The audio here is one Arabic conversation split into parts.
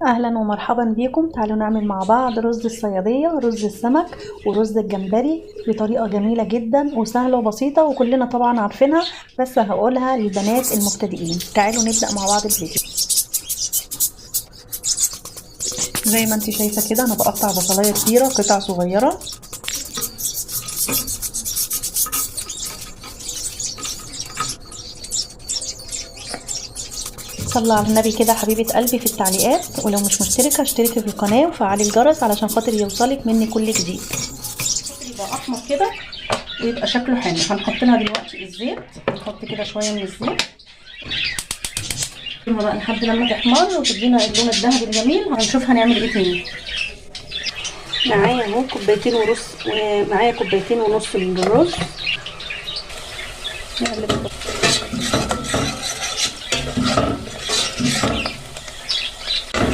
اهلا ومرحبا بيكم. تعالوا نعمل مع بعض رز الصيادية، رز السمك ورز الجمبري بطريقة جميلة جدا وسهلة وبسيطة وكلنا طبعا عارفينها، بس هقولها للبنات المبتدئين. تعالوا نبدأ مع بعض الفيديو. زي ما انت شايفة كده انا بقطع بصلاية كبيرة قطع صغيرة. صلى على النبي كده حبيبة قلبي في التعليقات، ولو مش مشتركة اشتركي في القناة وفعلي الجرس علشان خاطر يوصلك مني كل جديد. يبقى احمر كده ويبقى شكله حلو. هنحط لها دلوقتي الزيت، نحط كده شوية من الزيت بقى لحد لما تحمر وتدينا اللون الذهبي الجميل. هنشوف هنعمل ايه تاني. معايا اهو كوبايتين ونص، ومعايا كوبايتين ونص من الرز. نقلب.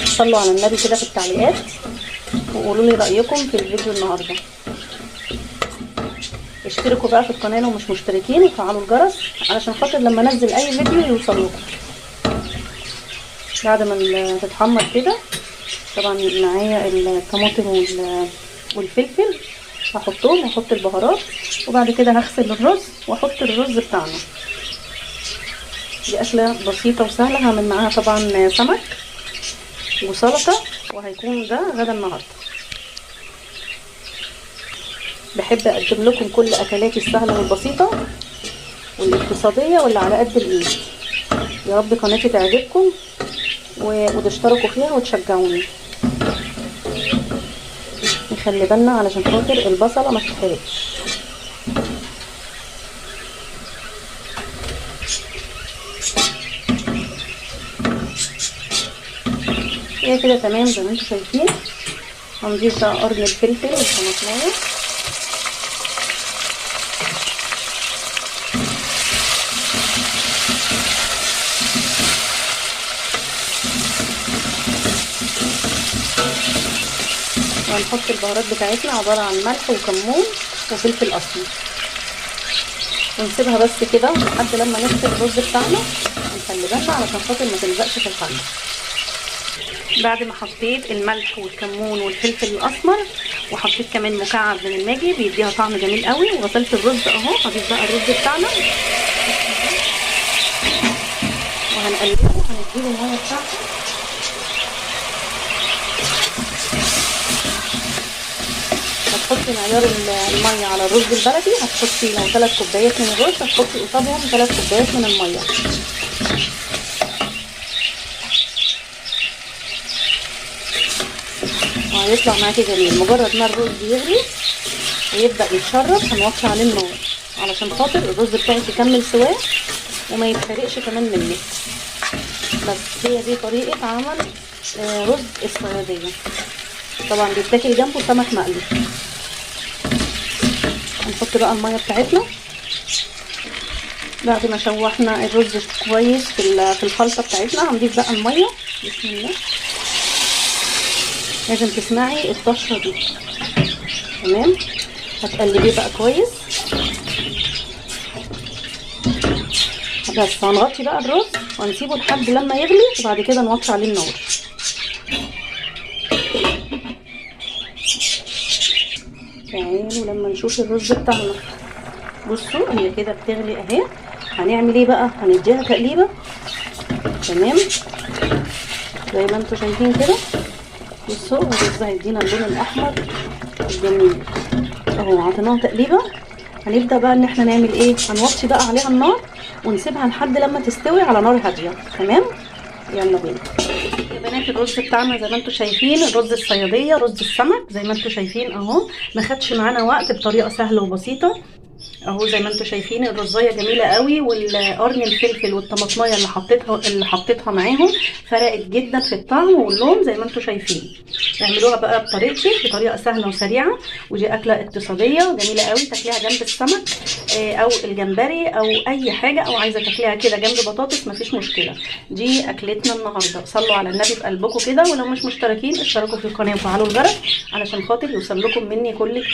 صلوا على النبي كده في التعليقات وقولوا لي رايكم في الفيديو النهارده. اشتركوا بقى في القناه لو مش مشتركين وفعلوا الجرس علشان خاطر لما انزل اي فيديو يوصل لكم. بعد ما تتحمر كده طبعا معايا الطماطم والفلفل هحطهم واحط البهارات، وبعد كده هغسل الرز واحط الرز بتاعنا. دي اكله بسيطه وسهله، هعمل معاها طبعا سمك وسلطه، وهيكون ده غدا النهارده. بحب اقدم لكم كل اكلاتي السهله والبسيطه والاقتصاديه واللي على قد الايد. يا رب قناتي تعجبكم وتشتركوا فيها وتشجعوني. نخلي بالنا علشان خاطر البصله ما تتحرقش. هي كده تمام زي ما انتم شايفين. هنضيف بقى قرن الفلفل والطماطمايه، وهنحط البهارات بتاعتنا عباره عن ملح وكمون وفلفل اسمر، ونسيبها بس كده لحد لما نغسل الرز بتاعنا. ونخلي بالنا علشان خاطر ما تلزقش في الحله. بعد ما حطيت الملح والكمون والفلفل الاسمر وحطيت كمان مكعب من الماجي بيديها طعم جميل قوي، وغسلت الرز اهو. هضيف بقى الرز بتاعنا وهنقلبه وهنديله الميه بتاعته. هتحطي معيار الميه على الرز البلدي، هتحطي لو 3 كوبايات من الرز هتحطي قصادهم 3 كوبايات من الميه. وهيطلع معاكي جميل. مجرد ما الرز يغلي ويبدا يتشرب هنوطي عليه النار علشان خاطر الرز بتاعك يكمل سواه وما يتحرقش كمان منك. بس هي دي طريقه عمل رز الصياديه. طبعا بيتاكل جنبه سمك مقلي. هنحط بقى الميه بتاعتنا بعد ما شوحنا الرز كويس في الخلطه بتاعتنا. هنضيف بقى الميه. بسم الله. لازم تسمعي الطشه دي. تمام. هتقلبيه بقى كويس. بس هنغطي بقى الرز وهنسيبه لحد لما يغلي، وبعد كده نوطي عليه النار. تعالوا لما نشوف الرز بتاعنا. بصوا هي كده بتغلي اهي. هنعمل ايه بقى؟ هنديها تقليبه. تمام زي ما انتم شايفين كده. بصوا الرز هيدينا اللون الاحمر الجميل اهو. عطيناها تقليبه. هنبدا بقى ان احنا نعمل ايه؟ هنوطي بقى عليها النار ونسيبها لحد لما تستوي على نار هاديه. تمام. يلا بينا يا بنات. الرز بتاعنا زي ما انتم شايفين، الرز الصياديه رز السمك زي ما انتم شايفين اهو. ما خدش معانا وقت، بطريقه سهله وبسيطه اهو. زي ما انتم شايفين الرزايه جميله قوي، والقرن الفلفل والطماطمايه اللي حطيتها معاهم فرقت جدا في الطعم واللون زي ما انتم شايفين. اعملوها بقى بطريقتي، بطريقه سهله وسريعه، ودي اكله اقتصاديه جميله قوي. تاكليها جنب السمك او الجمبري او اي حاجه، او عايزه تاكليها كده جنب بطاطس مفيش مشكله. دي اكلتنا النهارده. صلوا على النبي في قلبكم كده، ولو مش مشتركين اشتركوا في القناه وفعلوا الجرس علشان خاطر يوصل لكم مني كل